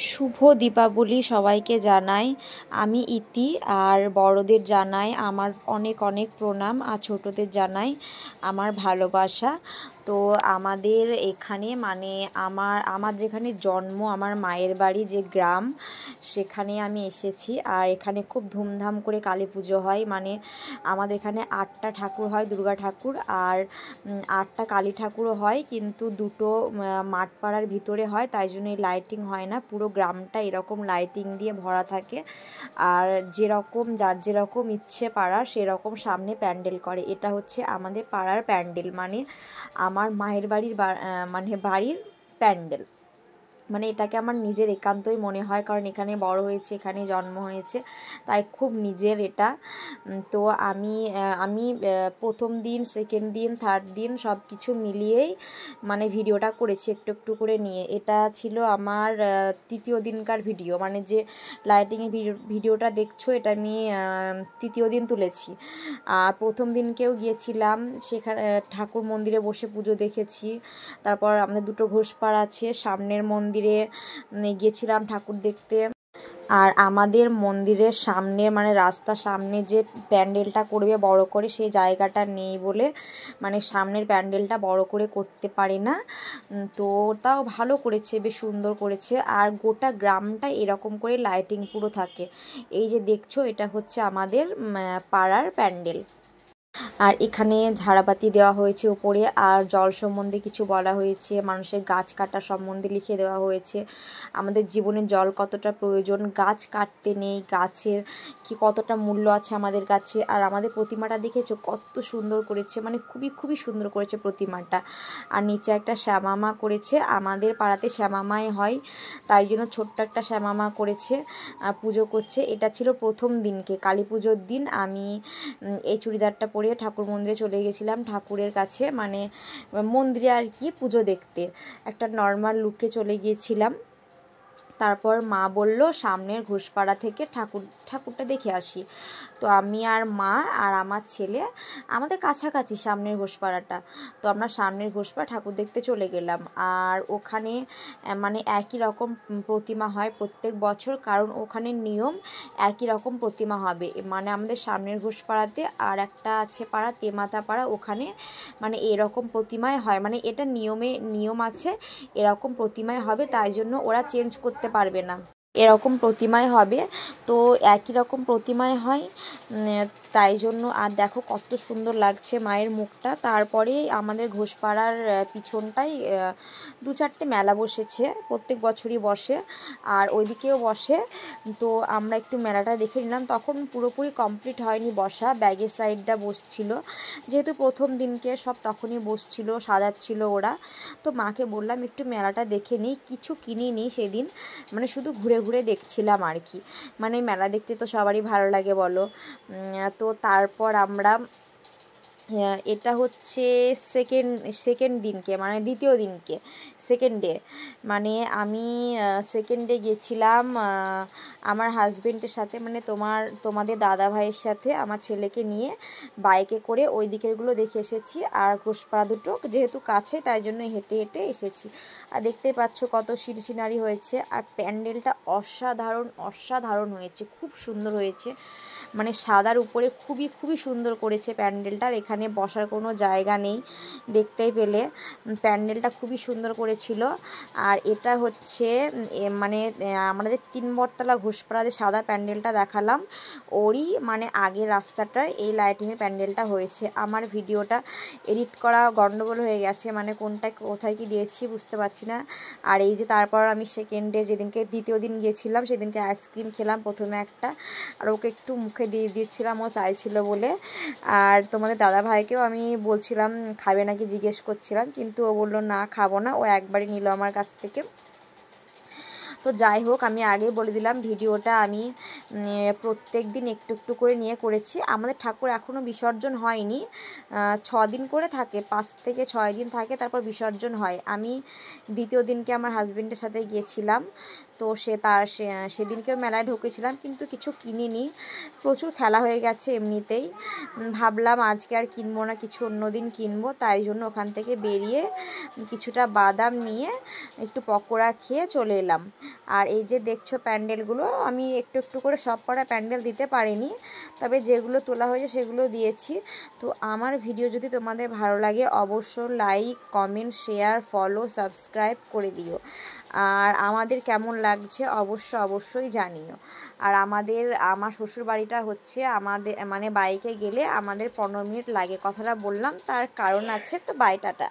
শুভ দীপাবলি সবাইকে জানাই। আমি ইতি, আর বড়দের জানাই আমার অনেক অনেক প্রণাম, আর ছোটদের জানাই আমার ভালোবাসা। তো আমাদের এখানে মানে আমার যেখানে জন্ম, আমার মায়ের বাড়ি যে গ্রাম, সেখানে আমি এসেছি। আর এখানে খুব ধুমধাম করে কালী পুজো হয়। মানে আমাদের এখানে 8টা ঠাকুর হয়, দুর্গা ঠাকুর, আর 8টা কালী ঠাকুরও হয়, কিন্তু দুটো মাঠপাড়ার ভিতরে হয়, তাই জন্য এই লাইটিং হয় না। পুরো গ্রামটা এরকম লাইটিং দিয়ে ভরা থাকে। আর যেরকম যার যেরকম ইচ্ছে পাড়ার সেরকম সামনে প্যান্ডেল করে। এটা হচ্ছে আমাদের পাড়ার প্যান্ডেল, মানে আমার মায়ের বাড়ির মানে বাড়ির প্যান্ডেল। মানে এটাকে আমার নিজের একান্তই মনে হয়, কারণ এখানে বড় হয়েছে, এখানে জন্ম হয়েছে, তাই খুব নিজের এটা। তো আমি প্রথম দিন, সেকেন্ড দিন, থার্ড দিন সব কিছু মিলিয়েই মানে ভিডিওটা করেছি একটু একটু করে নিয়ে। এটা ছিল আমার তৃতীয় দিনকার ভিডিও, মানে যে লাইটিংয়ের ভিডিওটা দেখছো, এটা আমি তৃতীয় দিন তুলেছি। আর প্রথম দিনকেও গিয়েছিলাম, সেখানে ঠাকুর মন্দিরে বসে পুজো দেখেছি। তারপর আমাদের দুটো ঘোষপাড় আছে, সামনের মন্দিরে গিয়েছিলাম ঠাকুর দেখতে। আর আমাদের মন্দিরের সামনে মানে রাস্তার সামনে যে প্যান্ডেলটা করবে বড় করে, সেই জায়গাটা নেই বলে মানে সামনের প্যান্ডেলটা বড় করে করতে পারে না। তো তাও ভালো করেছে, বেশ সুন্দর করেছে। আর গোটা গ্রামটা এরকম করে লাইটিং পুরো থাকে। এই যে দেখছো, এটা হচ্ছে আমাদের পাড়ার প্যান্ডেল। আর এখানে ঝাড়বাতি দেওয়া হয়েছে উপরে, আর জল সম্বন্ধে কিছু বলা হয়েছে, মানুষের গাছ কাটা সম্বন্ধে লিখে দেওয়া হয়েছে, আমাদের জীবনে জল কতটা প্রয়োজন, গাছ কাটতে নেই, গাছের কি কতটা মূল্য আছে আমাদের কাছে। আর আমাদের প্রতিমাটা দেখেছো কত সুন্দর করেছে, মানে খুবই খুবই সুন্দর করেছে প্রতিমাটা। আর নিচে একটা শ্যামামা করেছে, আমাদের পাড়াতে শ্যামামাই হয়, তাই জন্য ছোট্ট একটা শ্যামামা করেছে, পুজো করছে। এটা ছিল প্রথম দিনকে, কালী পুজোর দিন আমি এই চুড়িদারটা পরে ঠাকুর মন্দিরে চলে গেছিলাম, ঠাকুরের কাছে মানে মন্দিরে আর কি পুজো দেখতে, একটা নর্মাল লুকে চলে গিয়েছিলাম। তারপর মা বলল সামনের ঘোষপাড়া থেকে ঠাকুরটা দেখে আসি। তো আমি আর মা আর আমার ছেলে, আমাদের কাছাকাছি সামনের ঘোষপাড়াটা, তো আমরা সামনের ঘোষপাড়া ঠাকুর দেখতে চলে গেলাম। আর ওখানে মানে একই রকম প্রতিমা হয় প্রত্যেক বছর, কারণ ওখানে নিয়ম একই রকম প্রতিমা হবে। মানে আমাদের সামনের ঘোষপাড়াতে আর একটা আছে পাড়া, তেমাতা পাড়া, ওখানে মানে এরকম প্রতিমায় হয়, মানে এটা নিয়ম আছে, এরকম প্রতিমায় হবে, তাই জন্য ওরা চেঞ্জ করতে পারবে না, এরকম প্রতিমায় হবে। তো একই রকম প্রতিমায় হয়, তাই জন্য। আর দেখো কত সুন্দর লাগছে মায়ের মুখটা। তারপরে আমাদের ঘোষপাড়ার পিছনটাই 2-4টে মেলা বসেছে, প্রত্যেক বছরই বসে, আর ওইদিকেও বসে। তো আমরা একটু মেলাটা দেখে নিলাম, তখন পুরোপুরি কমপ্লিট হয়নি বসা, ব্যাগের সাইডটা বসছিল, যেহেতু প্রথম দিনকে সব তখনই বসছিল, সাজাচ্ছিল ওরা। তো মাকে বললাম একটু মেলাটা দেখে নিই, কিছু কিনিনি সেদিন, মানে শুধু ঘুরে ঘুরে দেখছিলাম আর কি। মানে মেলা দেখতে তো সবারই ভালো লাগে বলো। তো তারপর আমরা এটা হচ্ছে সেকেন্ড দিনকে, মানে দ্বিতীয় দিনকে, সেকেন্ড ডে, মানে আমি সেকেন্ড ডে গেছিলাম আমার হাজবেন্ডের সাথে, মানে তোমাদের দাদা ভাইয়ের সাথে, আমার ছেলেকে নিয়ে বাইকে করে ওই দিকেরগুলো দেখে এসেছি। আর ঘোষপাড়া দুটো যেহেতু কাছে, তাই জন্য হেঁটে হেঁটে এসেছি। আর দেখতেই পাচ্ছ কত সিনারি হয়েছে। আর প্যান্ডেলটা অসাধারণ অসাধারণ হয়েছে, খুব সুন্দর হয়েছে, মানে সাদার উপরে খুবই খুবই সুন্দর করেছে প্যান্ডেলটার। এখানে বসার কোনো জায়গা নেই, দেখতেই পেলে প্যান্ডেলটা খুবই সুন্দর করেছিল। আর এটা হচ্ছে মানে আমাদের 3 বটতলা ঘোষপাড়া যে সাদা প্যান্ডেলটা দেখালাম, ওরই মানে আগের রাস্তাটায় এই লাইটিংয়ের প্যান্ডেলটা হয়েছে। আমার ভিডিওটা এডিট করা গন্ডগোল হয়ে গেছে, মানে কোনটা কোথায় কি দিয়েছি বুঝতে পারছি না। আর এই যে তারপর আমি সেকেন্ডে, যেদিনকে দ্বিতীয় দিন গিয়েছিলাম, সেদিনকে আইসক্রিম খেলাম প্রথমে একটা, আর ওকে একটু মুখে দিয়ে দিয়েছিলাম, ও চাইছিল বলে। আর তোমাদের দাদা ভাইকেও আমি বলছিলাম খাবে নাকি জিজ্ঞেস করছিলাম, কিন্তু ও বললো না খাবো না, ও একবারই নিল আমার কাছ থেকে। তো যাই হোক, আমি আগেই বলে দিলাম ভিডিওটা আমি প্রত্যেক দিন একটু একটু করে নিয়ে করেছি। আমাদের ঠাকুর এখনও বিসর্জন হয়নি, 6 দিন করে থাকে, 5 থেকে 6 দিন থাকে, তারপর বিসর্জন হয়। আমি দ্বিতীয় দিনকে আমার হাজবেন্ডের সাথে গিয়েছিলাম। তো সেদিনকেও মেলায় ঢুকেছিলাম, কিন্তু কিছু কিনিনি, প্রচুর খেলা হয়ে গেছে এমনিতেই। ভাবলাম আজকে আর কিনবো না, কিছু অন্য দিন কিনবো, তাই জন্য ওখান থেকে বেরিয়ে কিছুটা বাদাম নিয়ে একটু পকোড়া খেয়ে চলে এলাম। আর এই যে দেখছো প্যান্ডেলগুলো, আমি একটু একটু করে সব কটা প্যান্ডেল দিতে পারিনি, তবে যেগুলো তোলা হয়েছে সেগুলো দিয়েছি। তো আমার ভিডিও যদি তোমাদের ভালো লাগে অবশ্যই like, comment, share, follow, subscribe করে দিও। আর আমাদের কেমন লাগছে অবশ্যই জানিও। আর আমার শ্বশুর বাড়িটা হচ্ছে আমাদের মানে বাইকে গেলে আমাদের 15 মিনিট লাগে, কথাটা বললাম, তার কারণ আছে। তো বাই, টাটা।